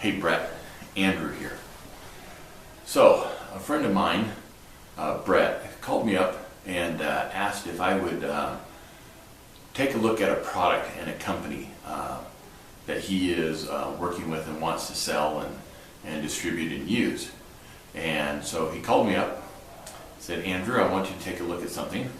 Hey Brett, Andrew here. So, a friend of mine, Brett, called me up and asked if I would take a look at a product and a company that he is working with and wants to sell and distribute and use. And so he called me up, said, Andrew, I want you to take a look at something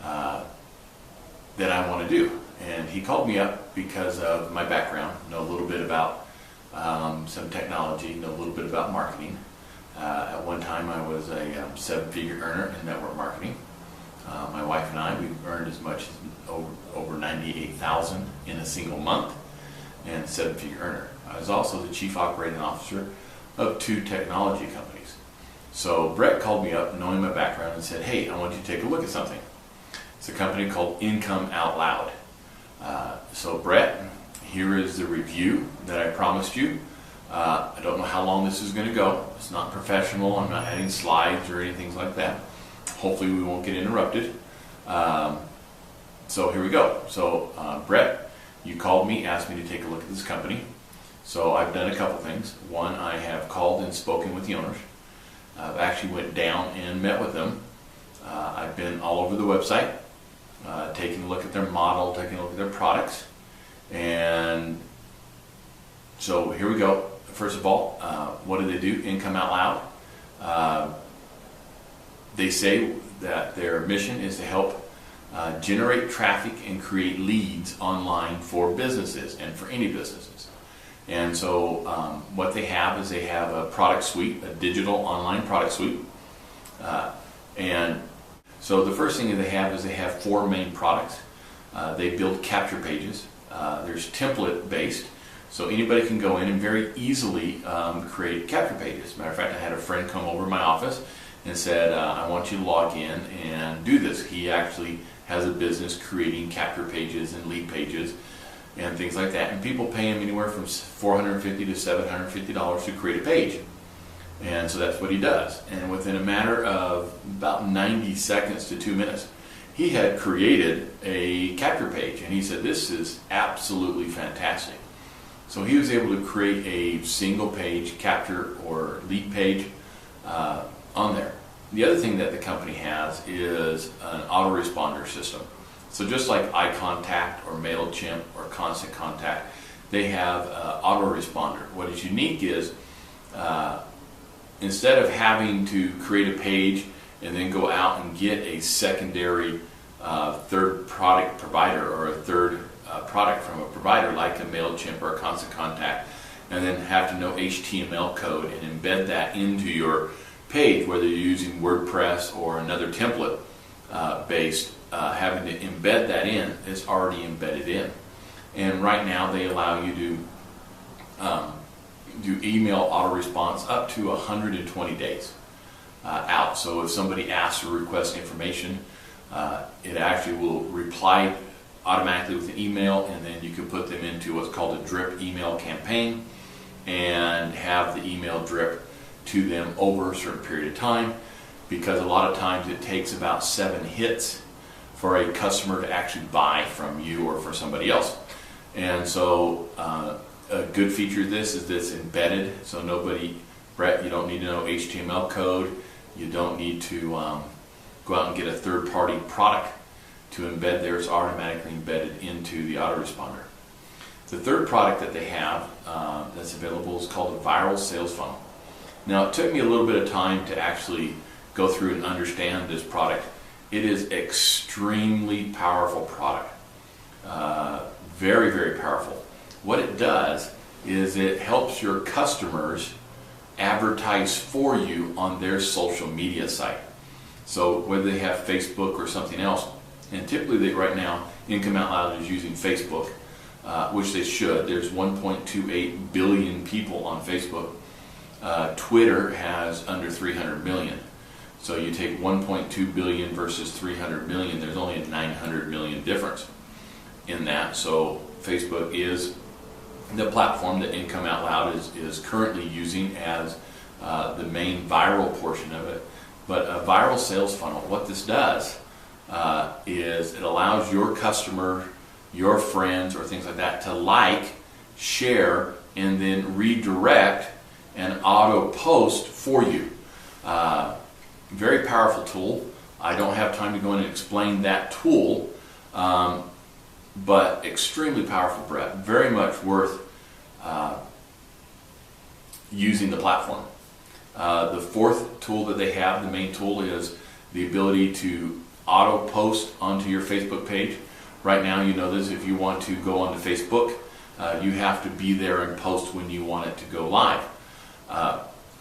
that I want to do. And he called me up because of my background, know a little bit about some technology, know a little bit about marketing. At one time I was a seven-figure earner in network marketing. My wife and I, we've earned as much as over $98,000 in a single month, and a seven-figure earner. I was also the chief operating officer of 2 technology companies. So Brett called me up knowing my background and said, hey, I want you to take a look at something. It's a company called Income Outloud. So Brett, here is the review that I promised you. I don't know how long this is going to go. It's not professional. I'm not adding slides or anything like that. Hopefully we won't get interrupted. So here we go. So Brett, you called me, asked me to take a look at this company. So I've done a couple things. One, I have called and spoken with the owners. I've actually went down and met with them. I've been all over the website, taking a look at their model, taking a look at their products. And so here we go. First of all, what do they do? Income Out Loud. They say that their mission is to help generate traffic and create leads online for businesses and for any businesses. And so what they have is they have a product suite, a digital online product suite. And so the first thing that they have is they have 4 main products. They build capture pages. There's template based. So anybody can go in and very easily create capture pages. Matter of fact, I had a friend come over to my office and said, I want you to log in and do this. He actually has a business creating capture pages and lead pages and things like that. And people pay him anywhere from $450 to $750 to create a page. And so that's what he does. And within a matter of about 90 seconds to 2 minutes, he had created a capture page. And he said, this is absolutely fantastic. So he was able to create a single page capture or lead page on there. The other thing that the company has is an autoresponder system. So just like iContact or MailChimp or Constant Contact, they have autoresponder. What is unique is instead of having to create a page and then go out and get a secondary third product provider or a third product from a provider like a MailChimp or a Constant Contact, and then have to know HTML code and embed that into your page, whether you're using WordPress or another template based, having to embed that in is already embedded in. And right now they allow you to do email auto-response up to 120 days out. So if somebody asks or requests information, it actually will reply automatically with an email, and then you can put them into what's called a drip email campaign and have the email drip to them over a certain period of time, because a lot of times it takes about 7 hits for a customer to actually buy from you or for somebody else. And so a good feature of this is that it's embedded, so Brett, you don't need to know HTML code, you don't need to go out and get a third-party product to embed there. It's automatically embedded into the autoresponder. The third product that they have that's available is called a viral sales funnel. Now, it took me a little bit of time to actually go through and understand this product. It is extremely powerful product. Very, very powerful. What it does is it helps your customers advertise for you on their social media site. So whether they have Facebook or something else, and typically right now Income Out Loud is using Facebook, which they should. There's 1.28 billion people on Facebook. Twitter has under 300 million. So you take 1.2 billion versus 300 million, there's only a 900 million difference in that. So Facebook is the platform that Income Out Loud is currently using as the main viral portion of it. But a viral sales funnel, what this does is it allows your customer, your friends, or things like that to like, share, and then redirect and auto post for you. Very powerful tool. I don't have time to go in and explain that tool, but extremely powerful, Brett. Very much worth using the platform. The fourth tool that they have, the main tool, is the ability to auto post onto your Facebook page. Right now, you know this, if you want to go onto Facebook, you have to be there and post when you want it to go live.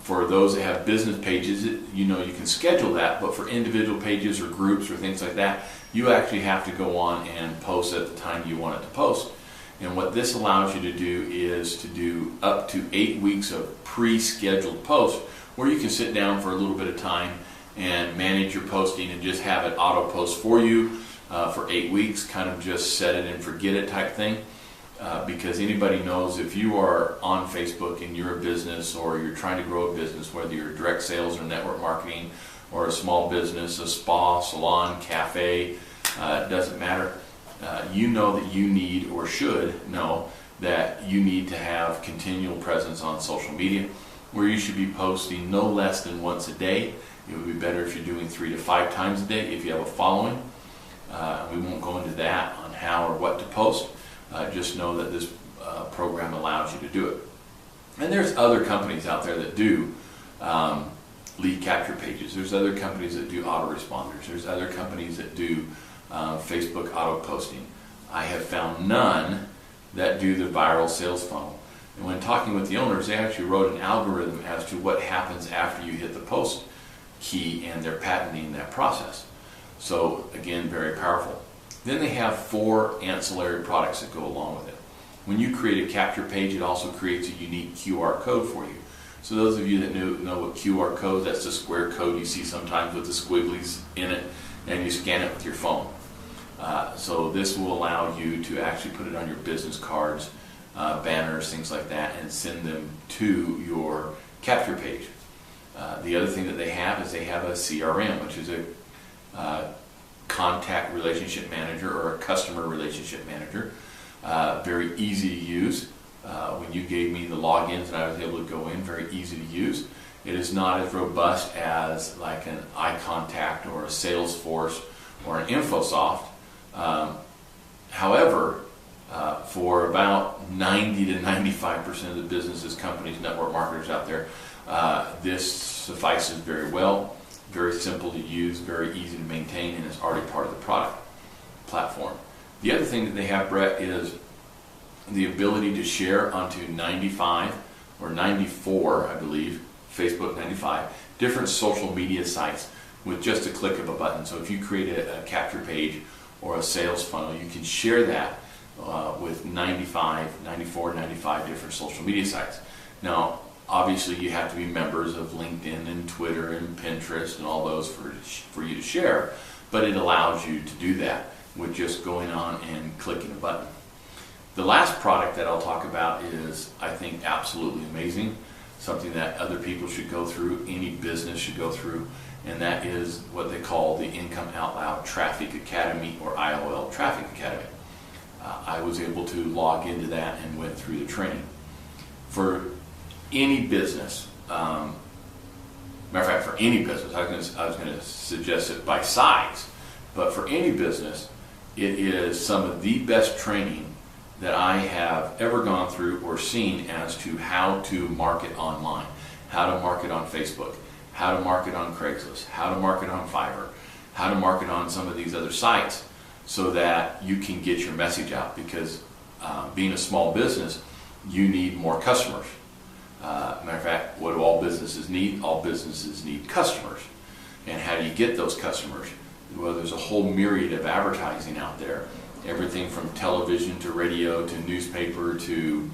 For those that have business pages, you know you can schedule that, but for individual pages or groups or things like that, you actually have to go on and post at the time you want it to post. And what this allows you to do is to do up to 8 weeks of pre-scheduled posts, where you can sit down for a little bit of time and manage your posting and just have it auto post for you for 8 weeks, kind of just set it and forget it type thing. Because anybody knows, if you are on Facebook and you're a business, or you're trying to grow a business, whether you're direct sales or network marketing, or a small business, a spa, salon, cafe, it doesn't matter. You know that you need, or should know, that you need to have continual presence on social media, where you should be posting no less than once a day. It would be better if you're doing 3 to 5 times a day if you have a following. We won't go into that on how or what to post. Just know that this program allows you to do it. And there's other companies out there that do lead capture pages. There's other companies that do autoresponders. There's other companies that do Facebook auto posting. I have found none that do the viral sales funnel. And when talking with the owners, they actually wrote an algorithm as to what happens after you hit the post key, and they're patenting that process. So again, very powerful. Then they have 4 ancillary products that go along with it. When you create a capture page, it also creates a unique QR code for you. So those of you that know what QR code, that's the square code you see sometimes with the squigglies in it, and you scan it with your phone. So this will allow you to actually put it on your business cards, banners, things like that, and send them to your capture page. The other thing that they have is they have a CRM, which is a contact relationship manager, or a customer relationship manager. Very easy to use. When you gave me the logins and I was able to go in, very easy to use. It is not as robust as like an iContact or a Salesforce or an InfoSoft. However, for about 90 to 95% of the businesses, companies, network marketers out there, this suffices very well. Very simple to use, very easy to maintain, and it's already part of the product platform. The other thing that they have, Brett, is the ability to share onto 95 or 94, I believe, Facebook 95, different social media sites with just a click of a button. So if you create a capture page or a sales funnel, you can share that with 95, 94, 95 different social media sites. Now, obviously, you have to be members of LinkedIn and Twitter and Pinterest and all those for you to share, but it allows you to do that with just going on and clicking a button. The last product that I'll talk about is, I think, absolutely amazing, something that other people should go through, any business should go through, and that is what they call the Income Outloud Traffic Academy, or IOL Traffic Academy. I was able to log into that and went through the training. For any business, matter of fact, for any business, I was going to suggest it by size, but for any business, it is some of the best training that I have ever gone through or seen as to how to market online, how to market on Facebook, how to market on Craigslist, how to market on Fiverr, how to market on some of these other sites, so that you can get your message out. Because being a small business, you need more customers. Matter of fact, what do all businesses need? All businesses need customers. And how do you get those customers? Well, there's a whole myriad of advertising out there. Everything from television to radio to newspaper to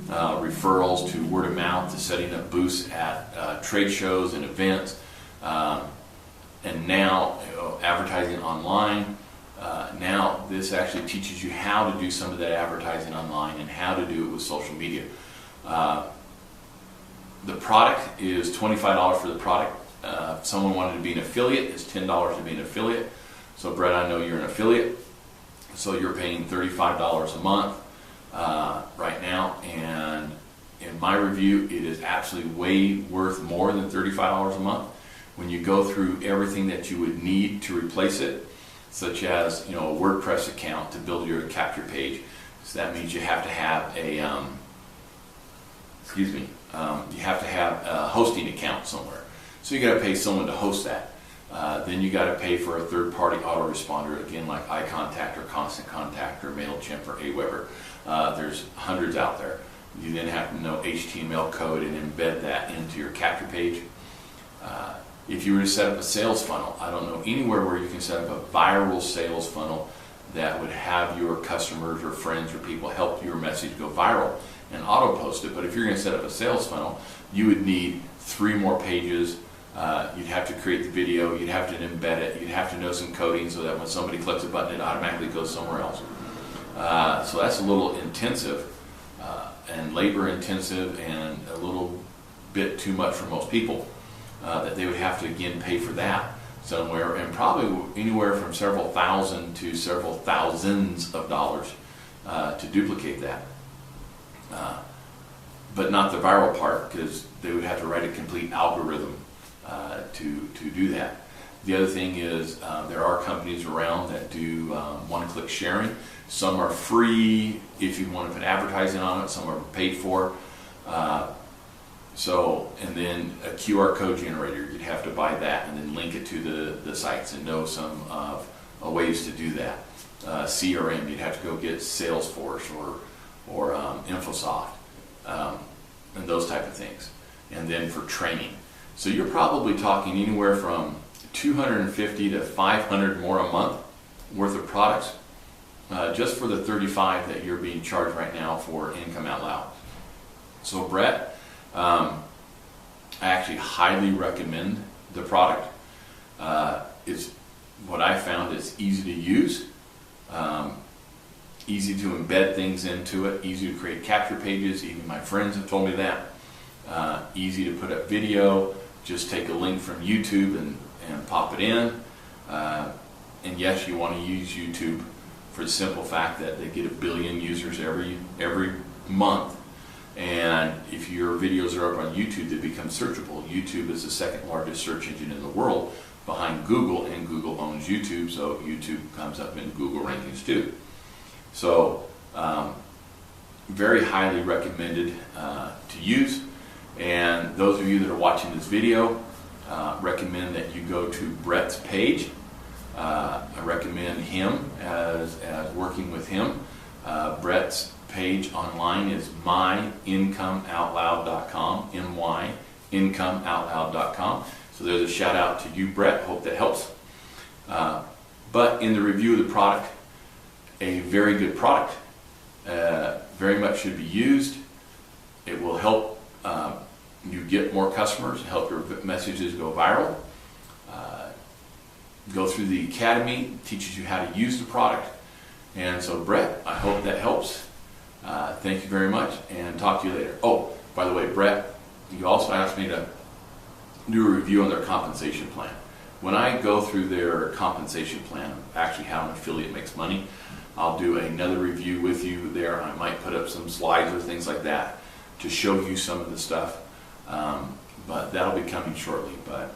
referrals to word of mouth to setting up booths at trade shows and events. And now, advertising online. Now this actually teaches you how to do some of that advertising online and how to do it with social media. The product is $25 for the product. If someone wanted to be an affiliate, it's $10 to be an affiliate. So Brett, I know you're an affiliate, so you're paying $35 a month right now, and my review, it is absolutely way worth more than $35 a month. When you go through everything that you would need to replace it, such as a WordPress account to build your capture page. So that means you have to have a you have to have a hosting account somewhere. So you got to pay someone to host that. Then you got to pay for a third-party autoresponder, again, like iContact or Constant Contact or MailChimp or Aweber. There's hundreds out there. You then have to know HTML code and embed that into your capture page. If you were to set up a sales funnel, I don't know anywhere where you can set up a viral sales funnel that would have your customers or friends or people help your message go viral and auto post it. But if you're going to set up a sales funnel, you would need 3 more pages. You'd have to create the video, you'd have to embed it, you'd have to know some coding so that when somebody clicks a button it automatically goes somewhere else. So that's a little intensive and labor intensive and a little bit too much for most people, that they would have to again pay for that somewhere, and probably anywhere from several thousand to several thousands of dollars to duplicate that. But not the viral part, because they would have to write a complete algorithm to do that. The other thing is there are companies around that do one-click sharing. Some are free if you want to put advertising on it. Some are paid for. And then a QR code generator, you'd have to buy that and then link it to the sites and know some ways to do that. CRM, you'd have to go get Salesforce or Infosoft and those type of things. And then for training. So you're probably talking anywhere from $250 to $500 more a month worth of products just for the $35 that you're being charged right now for Income Out Loud. So Brett, I actually highly recommend the product. It's what I found is easy to use, easy to embed things into it, easy to create capture pages. Even my friends have told me that. Easy to put up video. Just take a link from YouTube and pop it in. And yes, you want to use YouTube for the simple fact that they get 1 billion users every month. And if your videos are up on YouTube, they become searchable. YouTube is the second largest search engine in the world behind Google, and Google owns YouTube, so YouTube comes up in Google rankings too. So very highly recommended to use. And those of you that are watching this video, recommend that you go to Brett's page. I recommend him as working with him. Brett's page online is myincomeoutloud.com, myincomeoutloud.com. So there's a shout out to you, Brett. Hope that helps. But in the review of the product, a very good product, very much should be used. It will help you get more customers, help your messages go viral. Go through the academy, teaches you how to use the product. And so Brett, I hope that helps. Thank you very much, and talk to you later. Oh, by the way, Brett, you also asked me to do a review on their compensation plan. When I go through their compensation plan, actually how an affiliate makes money, I'll do another review with you there. I might put up some slides or things like that to show you some of the stuff, but that'll be coming shortly. But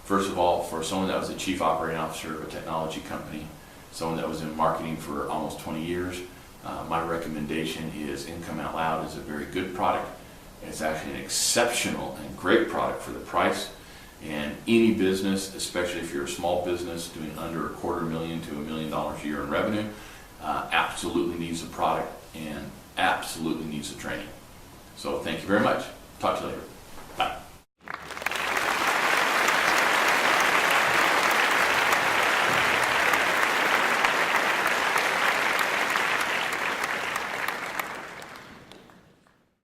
first of all, for someone that was a chief operating officer of a technology company, someone that was in marketing for almost 20 years, my recommendation is Income Out Loud is a very good product. It's actually an exceptional and great product for the price. And any business, especially if you're a small business doing under $250,000 to $1 million a year in revenue, absolutely needs the product and absolutely needs the training. So thank you very much. Talk to you later.